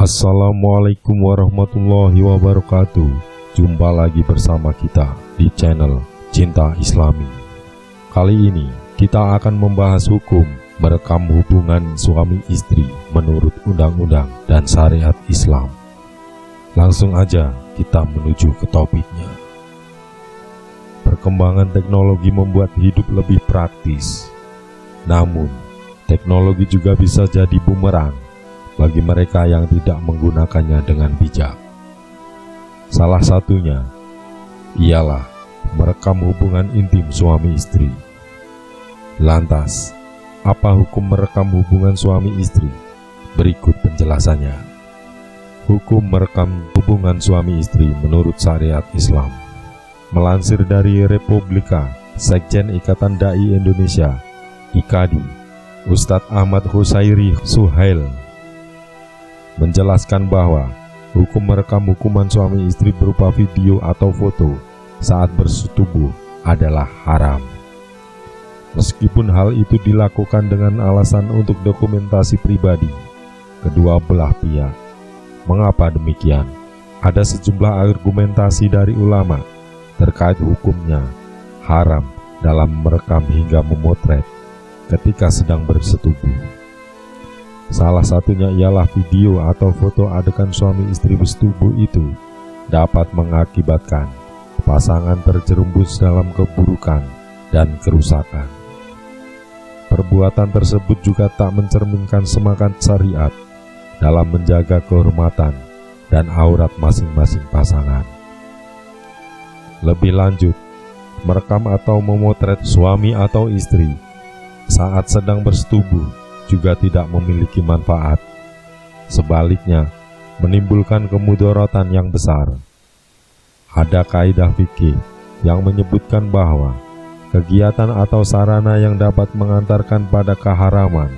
Assalamualaikum warahmatullahi wabarakatuh. Jumpa lagi bersama kita di channel Cinta Islami. Kali ini kita akan membahas hukum merekam hubungan suami istri menurut undang-undang dan syariat Islam. Langsung aja kita menuju ke topiknya. Perkembangan teknologi membuat hidup lebih praktis. Namun, teknologi juga bisa jadi bumerang bagi mereka yang tidak menggunakannya dengan bijak. Salah satunya ialah merekam hubungan intim suami istri. Lantas, apa hukum merekam hubungan suami istri? Berikut penjelasannya. Hukum merekam hubungan suami istri menurut syariat Islam. Melansir dari Republika Sekjen Ikatan Dai Indonesia (IKADI), Ustadz Ahmad Husairi Suhail menjelaskan bahwa hukum merekam hubungan suami istri berupa video atau foto saat bersetubuh adalah haram. Meskipun hal itu dilakukan dengan alasan untuk dokumentasi pribadi kedua belah pihak. Mengapa demikian? Ada sejumlah argumentasi dari ulama terkait hukumnya haram dalam merekam hingga memotret ketika sedang bersetubuh. Salah satunya ialah video atau foto adegan suami istri bersetubuh itu dapat mengakibatkan pasangan terjerumus dalam keburukan dan kerusakan. Perbuatan tersebut juga tak mencerminkan semangat syariat dalam menjaga kehormatan dan aurat masing-masing pasangan. Lebih lanjut, merekam atau memotret suami atau istri saat sedang bersetubuh juga tidak memiliki manfaat. Sebaliknya, menimbulkan kemudaratan yang besar. Ada kaidah fikih yang menyebutkan bahwa kegiatan atau sarana yang dapat mengantarkan pada keharaman,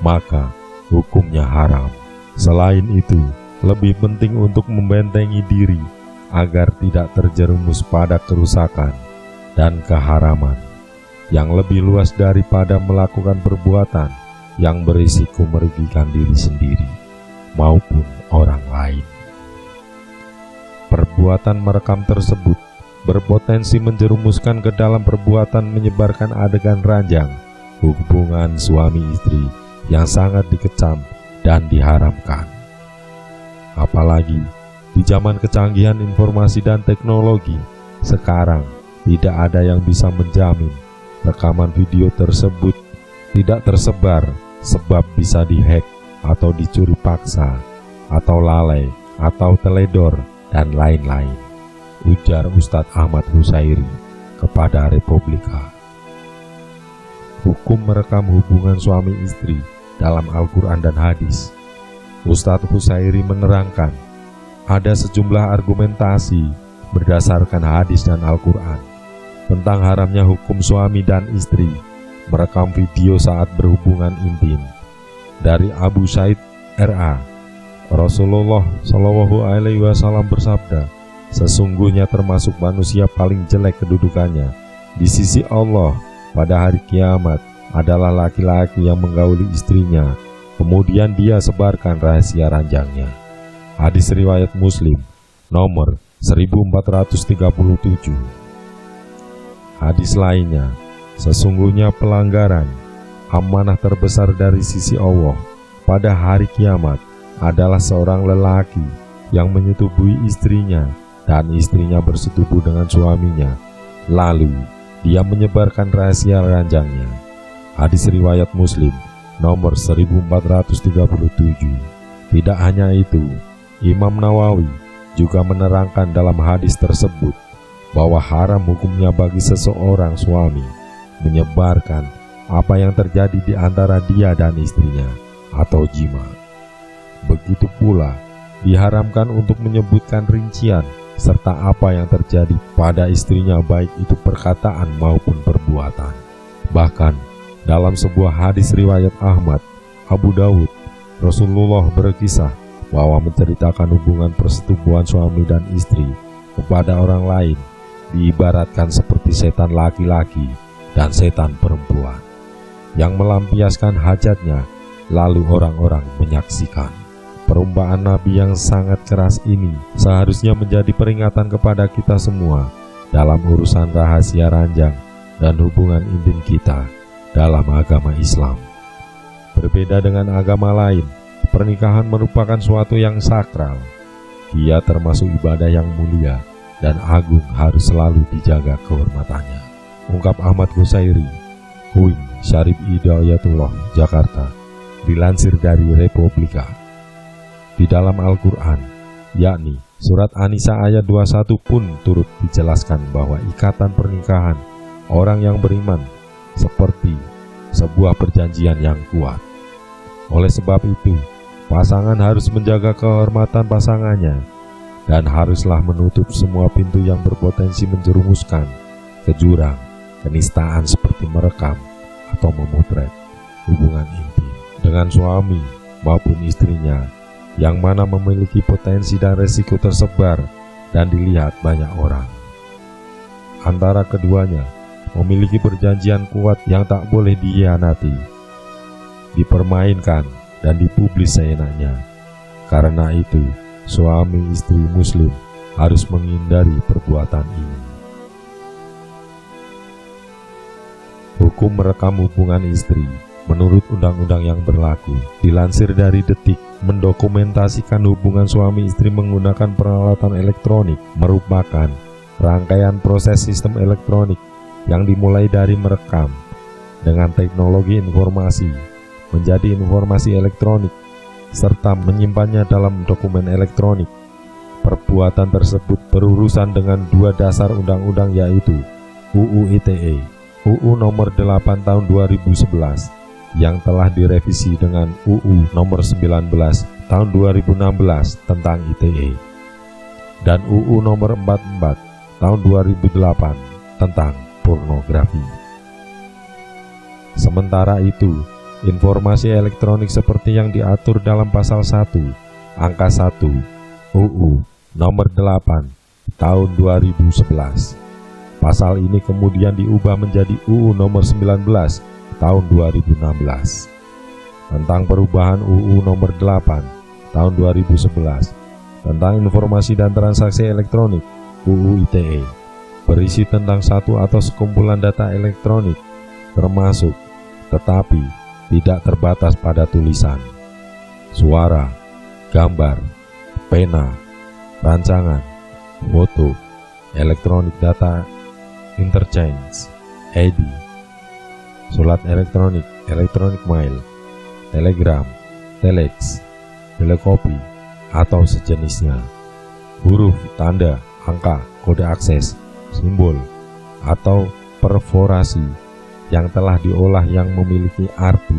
maka hukumnya haram. Selain itu, lebih penting untuk membentengi diri agar tidak terjerumus pada kerusakan dan keharaman yang lebih luas daripada melakukan perbuatan yang berisiko merugikan diri sendiri maupun orang lain. Perbuatan merekam tersebut berpotensi menjerumuskan ke dalam perbuatan menyebarkan adegan ranjang hubungan suami istri yang sangat dikecam dan diharamkan. Apalagi di zaman kecanggihan informasi dan teknologi sekarang, tidak ada yang bisa menjamin rekaman video tersebut tidak tersebar sebab bisa dihack atau dicuri paksa atau lalai atau teledor dan lain-lain, ujar Ustadz Ahmad Husairi kepada Republika. Hukum merekam hubungan suami istri dalam Al-Quran dan hadis. Ustadz Husairi menerangkan ada sejumlah argumentasi berdasarkan hadis dan Al-Quran tentang haramnya hukum suami dan istri merekam video saat berhubungan intim. Dari Abu Said R.A., Rasulullah SAW bersabda, sesungguhnya termasuk manusia paling jelek kedudukannya di sisi Allah pada hari kiamat adalah laki-laki yang menggauli istrinya, kemudian dia sebarkan rahasia ranjangnya. Hadis riwayat Muslim nomor 1437. Hadis lainnya, sesungguhnya pelanggaran amanah terbesar dari sisi Allah pada hari kiamat adalah seorang lelaki yang menyetubuhi istrinya dan istrinya bersetubuh dengan suaminya, lalu dia menyebarkan rahasia ranjangnya. Hadis riwayat Muslim nomor 1437. Tidak hanya itu, Imam Nawawi juga menerangkan dalam hadis tersebut bahwa haram hukumnya bagi seseorang suami menyebarkan apa yang terjadi di antara dia dan istrinya atau jima. Begitu pula diharamkan untuk menyebutkan rincian serta apa yang terjadi pada istrinya baik itu perkataan maupun perbuatan. Bahkan dalam sebuah hadis riwayat Ahmad, Abu Dawud, Rasulullah berkisah bahwa menceritakan hubungan persetubuhan suami dan istri kepada orang lain diibaratkan seperti setan laki-laki dan setan perempuan yang melampiaskan hajatnya, lalu orang-orang menyaksikan. Perumpamaan Nabi yang sangat keras ini seharusnya menjadi peringatan kepada kita semua dalam urusan rahasia ranjang dan hubungan intim kita dalam agama Islam. Berbeda dengan agama lain, pernikahan merupakan suatu yang sakral. Ia termasuk ibadah yang mulia dan agung, harus selalu dijaga kehormatannya. Ungkap Ahmad Qusairi, Huin Syarif Hidayatullah, Jakarta, dilansir dari Republika. Di dalam Al-Quran, yakni surat An-Nisa ayat 21 pun turut dijelaskan bahwa ikatan pernikahan orang yang beriman seperti sebuah perjanjian yang kuat. Oleh sebab itu, pasangan harus menjaga kehormatan pasangannya dan haruslah menutup semua pintu yang berpotensi menjerumuskan ke jurang kenistaan seperti merekam atau memotret hubungan intim dengan suami maupun istrinya, yang mana memiliki potensi dan resiko tersebar dan dilihat banyak orang. Antara keduanya memiliki perjanjian kuat yang tak boleh dikhianati, dipermainkan dan dipublis seenaknya. Karena itu, suami istri muslim harus menghindari perbuatan ini. Hukum merekam hubungan istri menurut undang-undang yang berlaku, dilansir dari Detik, mendokumentasikan hubungan suami istri menggunakan peralatan elektronik merupakan rangkaian proses sistem elektronik yang dimulai dari merekam dengan teknologi informasi menjadi informasi elektronik serta menyimpannya dalam dokumen elektronik. Perbuatan tersebut berurusan dengan dua dasar undang-undang, yaitu UU ITE, UU nomor 8 tahun 2011 yang telah direvisi dengan UU nomor 19 tahun 2016 tentang ITE, dan UU nomor 44 tahun 2008 tentang pornografi. Sementara itu, informasi elektronik seperti yang diatur dalam pasal 1 angka 1 UU nomor 8 tahun 2011. Pasal ini kemudian diubah menjadi UU nomor 19 tahun 2016 tentang perubahan UU nomor 8 tahun 2011 tentang informasi dan transaksi elektronik UU ITE, berisi tentang satu atau sekumpulan data elektronik termasuk tetapi tidak terbatas pada tulisan, suara, gambar, pena, rancangan, foto, elektronik data interchange, ID, surat elektronik, elektronik mail, telegram, telex, telekopi, atau sejenisnya, huruf, tanda, angka, kode akses, simbol, atau perforasi yang telah diolah yang memiliki arti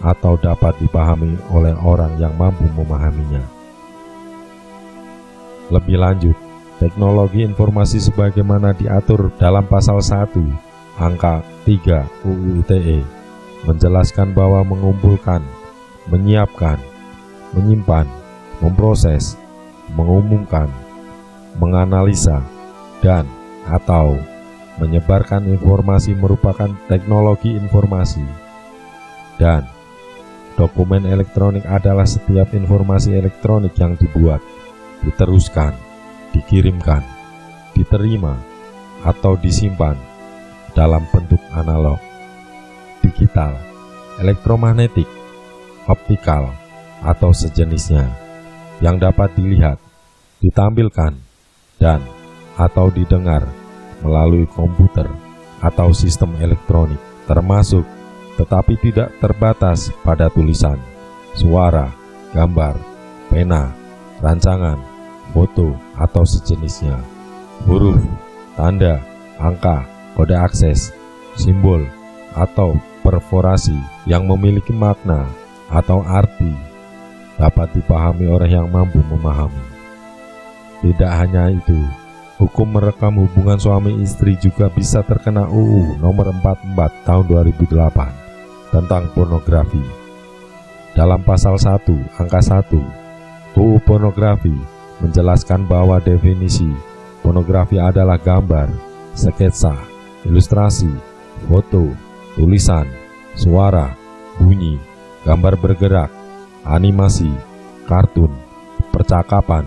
atau dapat dipahami oleh orang yang mampu memahaminya. Lebih lanjut, teknologi informasi sebagaimana diatur dalam pasal 1 angka 3 UU ITE menjelaskan bahwa mengumpulkan, menyiapkan, menyimpan, memproses, mengumumkan, menganalisa, dan atau menyebarkan informasi merupakan teknologi informasi. Dan dokumen elektronik adalah setiap informasi elektronik yang dibuat, diteruskan, dikirimkan, diterima, atau disimpan dalam bentuk analog, digital, elektromagnetik, optikal, atau sejenisnya yang dapat dilihat, ditampilkan, dan atau didengar melalui komputer atau sistem elektronik, termasuk tetapi tidak terbatas pada tulisan, suara, gambar, pena, rancangan, foto, atau sejenisnya, huruf, tanda, angka, kode akses, simbol, atau perforasi yang memiliki makna atau arti dapat dipahami orang yang mampu memahami. Tidak hanya itu, hukum merekam hubungan suami istri juga bisa terkena UU nomor 44 tahun 2008 tentang pornografi. Dalam pasal 1 angka 1 UU pornografi menjelaskan bahwa definisi pornografi adalah gambar, sketsa, ilustrasi, foto, tulisan, suara, bunyi, gambar bergerak, animasi, kartun, percakapan,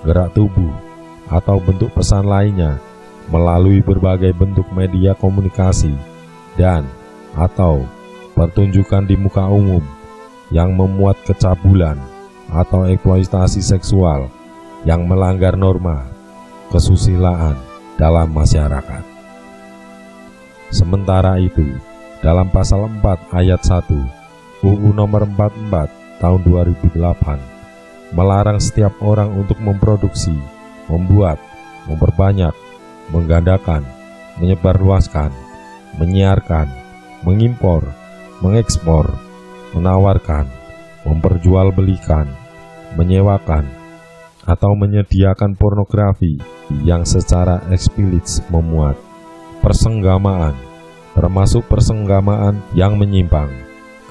gerak tubuh, atau bentuk pesan lainnya melalui berbagai bentuk media komunikasi dan atau pertunjukan di muka umum yang memuat kecabulan atau eksploitasi seksual yang melanggar norma kesusilaan dalam masyarakat. Sementara itu, dalam pasal 4 ayat 1 UU nomor 44 tahun 2008 melarang setiap orang untuk memproduksi, membuat, memperbanyak, menggandakan, menyebarluaskan, menyiarkan, mengimpor, mengekspor, menawarkan, memperjualbelikan, menyewakan, atau menyediakan pornografi yang secara eksplisit memuat persenggamaan, termasuk persenggamaan yang menyimpang,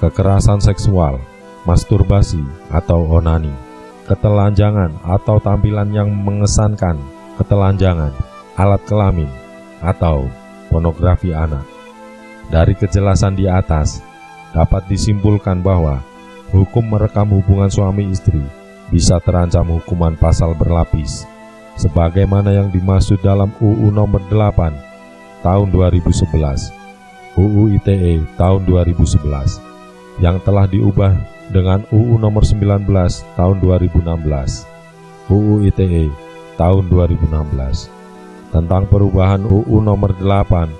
kekerasan seksual, masturbasi atau onani, ketelanjangan atau tampilan yang mengesankan ketelanjangan, alat kelamin, atau pornografi anak. Dari kejelasan di atas, dapat disimpulkan bahwa hukum merekam hubungan suami istri bisa terancam hukuman pasal berlapis, sebagaimana yang dimaksud dalam UU nomor 8 tahun 2011, UU ITE tahun 2011, yang telah diubah dengan UU nomor 19 tahun 2016, UU ITE tahun 2016, tentang perubahan UU nomor 8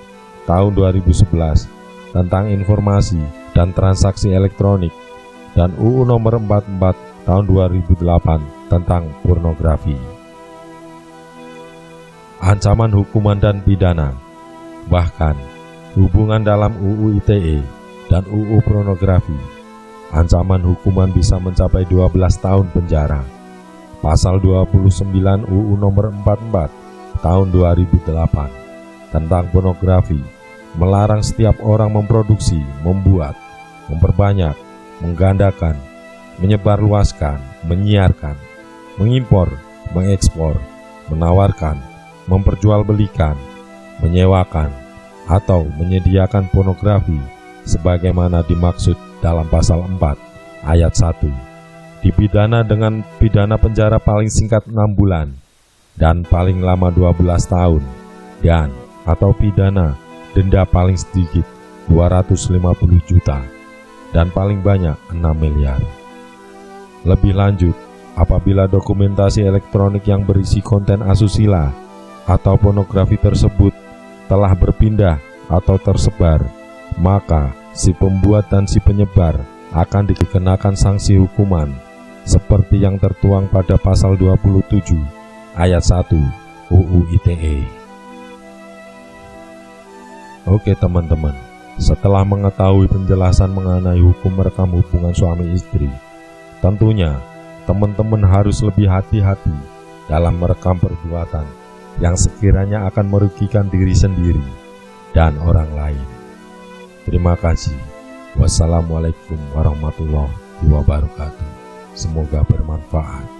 tahun 2011 tentang informasi dan transaksi elektronik, dan UU nomor 44 tahun 2008 tentang pornografi. Ancaman hukuman dan pidana. Bahkan hubungan dalam UU ITE dan UU pornografi, ancaman hukuman bisa mencapai 12 tahun penjara. Pasal 29 UU nomor 44 tahun 2008 tentang pornografi melarang setiap orang memproduksi, membuat, memperbanyak, menggandakan, menyebarluaskan, menyiarkan, mengimpor, mengekspor, menawarkan, memperjualbelikan, menyewakan, atau menyediakan pornografi sebagaimana dimaksud dalam pasal 4 ayat 1, dipidana dengan pidana penjara paling singkat 6 bulan dan paling lama 12 tahun dan atau pidana denda paling sedikit 250 juta dan paling banyak 6 miliar. Lebih lanjut, apabila dokumentasi elektronik yang berisi konten asusila atau pornografi tersebut telah berpindah atau tersebar, maka si pembuat dan si penyebar akan dikenakan sanksi hukuman seperti yang tertuang pada pasal 27 ayat 1 UU ITE. Oke teman-teman, setelah mengetahui penjelasan mengenai hukum merekam hubungan suami istri, tentunya teman-teman harus lebih hati-hati dalam merekam perbuatan yang sekiranya akan merugikan diri sendiri dan orang lain. Terima kasih. Wassalamualaikum warahmatullahi wabarakatuh. Semoga bermanfaat.